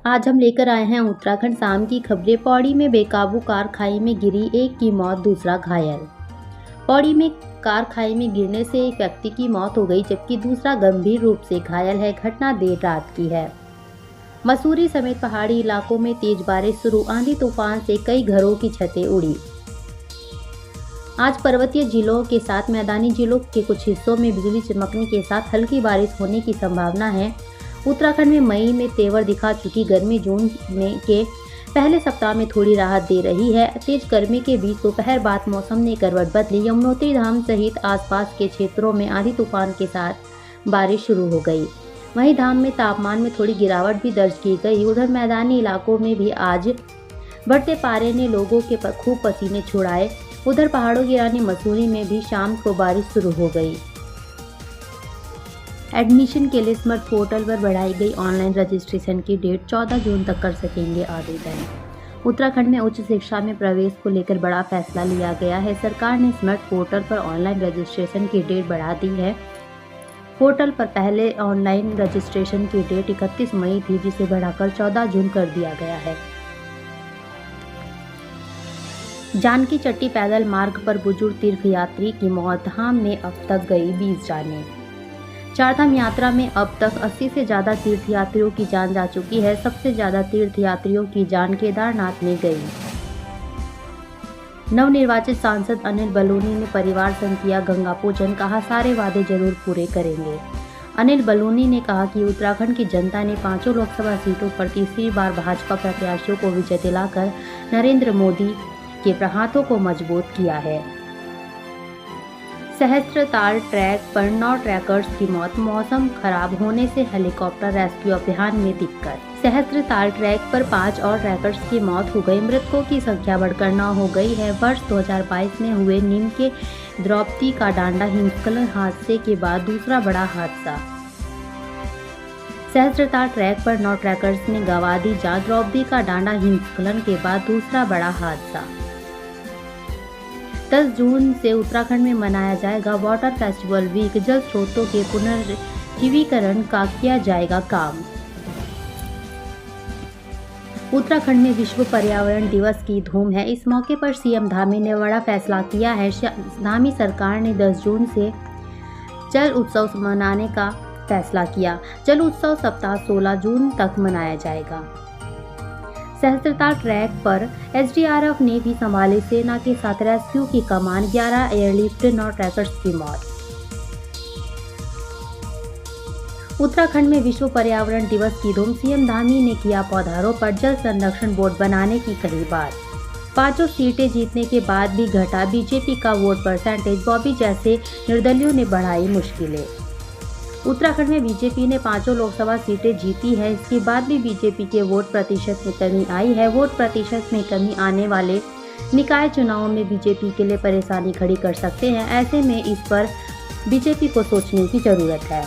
आज हम लेकर आए हैं उत्तराखंड शाम की खबरें। पौड़ी में बेकाबू कार खाई में गिरी, एक की मौत दूसरा घायल। पौड़ी में कार खाई में गिरने से एक व्यक्ति की मौत हो गई जबकि दूसरा गंभीर रूप से घायल है। घटना देर रात की है। मसूरी समेत पहाड़ी इलाकों में तेज बारिश शुरू, आंधी तूफान से कई घरों की छतें उड़ी। आज पर्वतीय जिलों के साथ मैदानी जिलों के कुछ हिस्सों में बिजली चमकने के साथ हल्की बारिश होने की संभावना है। उत्तराखंड में मई में तेवर दिखा चुकी गर्मी जून के पहले सप्ताह में थोड़ी राहत दे रही है। तेज गर्मी के बीच दोपहर बाद मौसम ने करवट बदली। यमुनोत्री धाम सहित आसपास के क्षेत्रों में आंधी तूफान के साथ बारिश शुरू हो गई। वहीं धाम में तापमान में थोड़ी गिरावट भी दर्ज की गई। उधर मैदानी इलाकों में भी आज बढ़ते पारे ने लोगों के खूब पसीने छुड़ाए। उधर पहाड़ों की रानी मसूरी में भी शाम को बारिश शुरू हो गई। एडमिशन के लिए स्मार्ट पोर्टल पर बढ़ाई गई ऑनलाइन रजिस्ट्रेशन की डेट 14 जून तक कर सकेंगे आवेदन। उत्तराखंड में उच्च शिक्षा में प्रवेश को लेकर बड़ा फैसला लिया गया है। सरकार ने स्मार्ट पोर्टल पर ऑनलाइन रजिस्ट्रेशन की डेट बढ़ा दी है। पोर्टल पर पहले ऑनलाइन रजिस्ट्रेशन की डेट 31 मई थी, जिसे बढ़ाकर 14 जून कर दिया गया है। जानकी चट्टी पैदल मार्ग पर बुजुर्ग तीर्थयात्री की मौत, धाम में अब तक गई 20 जानें। चारधाम यात्रा में अब तक 80 से ज़्यादा तीर्थयात्रियों की जान जा चुकी है। सबसे ज़्यादा तीर्थयात्रियों की जान केदारनाथ में गई। नवनिर्वाचित सांसद अनिल बलूनी ने परिवार संग किया गंगा पूजन, कहा सारे वादे जरूर पूरे करेंगे। अनिल बलूनी ने कहा कि उत्तराखंड की जनता ने 5 लोकसभा सीटों पर तीसरी बार भाजपा प्रत्याशियों को विजय दिलाकर नरेंद्र मोदी के हाथों को मजबूत किया है। सहस्त्रताल ट्रैक पर 9 ट्रैकर्स की मौत, मौसम खराब होने से हेलीकॉप्टर रेस्क्यू अभियान में दिक्कत। सहस्त्रताल ट्रैक पर 5 और ट्रैकर्स की मौत हो गई। मृतकों की संख्या बढ़कर 9 हो गई है। वर्ष 2022 में हुए नीम के द्रौपदी का डांडा हिमस्खलन हादसे के बाद दूसरा बड़ा हादसा। सहस्त्रताल ट्रैक पर 9 ट्रैकर्स ने गंवा दी जान, द्रौपदी का डांडा हिमस्खलन के बाद दूसरा बड़ा हादसा। 10 जून से उत्तराखंड में मनाया जाएगा वाटर फेस्टिवल वीक। जल स्रोतों के पुनर्जीवीकरण का किया जाएगा काम। उत्तराखंड में विश्व पर्यावरण दिवस की धूम है। इस मौके पर सीएम धामी ने बड़ा फैसला किया है। धामी सरकार ने 10 जून से जल उत्सव मनाने का फैसला किया। जल उत्सव सप्ताह 16 जून तक मनाया जाएगा। सहस्त्रताल ट्रैक पर एसडीआरएफ ने भी संभाली सेना के साथ रेस्क्यू की कमान, 11 एयरलिफ्ट, 9 ट्रैकर्स की मौत। उत्तराखंड में विश्व पर्यावरण दिवस की धूम, सीएम धामी ने किया पौधारोपण, जल संरक्षण बोर्ड बनाने की कही बात। 5 सीटें जीतने के बाद भी घटा बीजेपी का वोट परसेंटेज, बॉबी जैसे निर्दलियों ने बढ़ाई मुश्किलें। उत्तराखंड में बीजेपी ने 5 लोकसभा सीटें जीती है। इसके बाद भी बीजेपी के वोट प्रतिशत में कमी आई है। वोट प्रतिशत में कमी आने वाले निकाय चुनावों में बीजेपी के लिए परेशानी खड़ी कर सकते हैं। ऐसे में इस पर बीजेपी को सोचने की जरूरत है।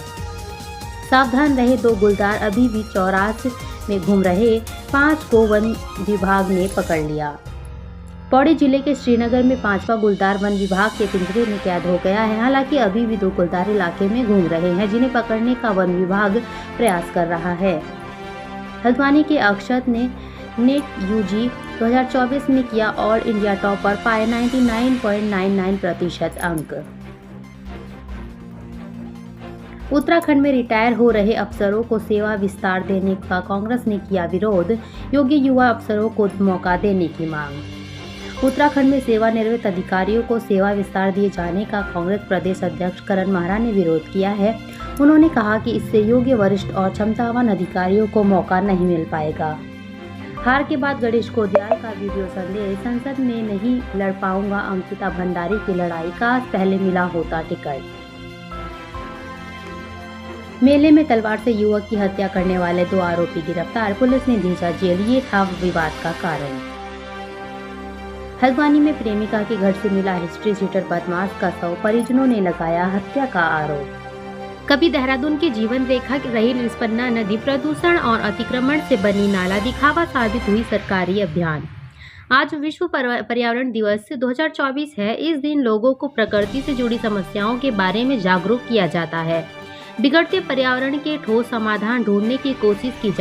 सावधान रहे, 2 गुलदार अभी भी चौरास में घूम रहे, 5 को वन विभाग ने पकड़ लिया। पौड़ी जिले के श्रीनगर में 5वां गुलदार वन विभाग के पिंजरे में कैद हो गया है। हालांकि अभी भी 2 गुलदार इलाके में घूम रहे हैं, जिन्हें पकड़ने का वन विभाग प्रयास कर रहा है। हल्द्वानी के अक्षत ने नेट यूजी 2024 में किया ऑल इंडिया टॉपर, पाए 99.99% अंक। उत्तराखंड में रिटायर हो रहे अफसरों को सेवा विस्तार देने का कांग्रेस ने किया विरोध, योग्य युवा अफसरों को मौका देने की मांग। उत्तराखंड में सेवानिवृत्त अधिकारियों को सेवा विस्तार दिए जाने का कांग्रेस प्रदेश अध्यक्ष करण माहरा ने विरोध किया है। उन्होंने कहा कि इससे योग्य, वरिष्ठ और क्षमतावान अधिकारियों को मौका नहीं मिल पाएगा। हार के बाद गणेश कोदियाल का वीडियो संदेश, संसद में नहीं लड़ पाऊंगा अंकिता भंडारी की लड़ाई, काश पहले मिला होता टिकट। मेले में तलवार से युवक की हत्या करने वाले 2 आरोपी गिरफ्तार, पुलिस ने भेजा जेल, ये था विवाद का कारण। हल्द्वानी में प्रेमिका के घर से मिला हिस्ट्री शीटर बदमाश का शव, परिजनों ने लगाया हत्या का आरोप। कभी देहरादून की जीवन रेखा रही रिस्पन्ना नदी प्रदूषण और अतिक्रमण से बनी नाला दिखावा साबित हुई सरकारी अभियान। आज विश्व पर्यावरण दिवस 2024 है। इस दिन लोगों को प्रकृति से जुड़ी समस्याओं के बारे में जागरूक किया जाता है। बिगड़ते पर्यावरण के ठोस समाधान ढूंढने की कोशिश की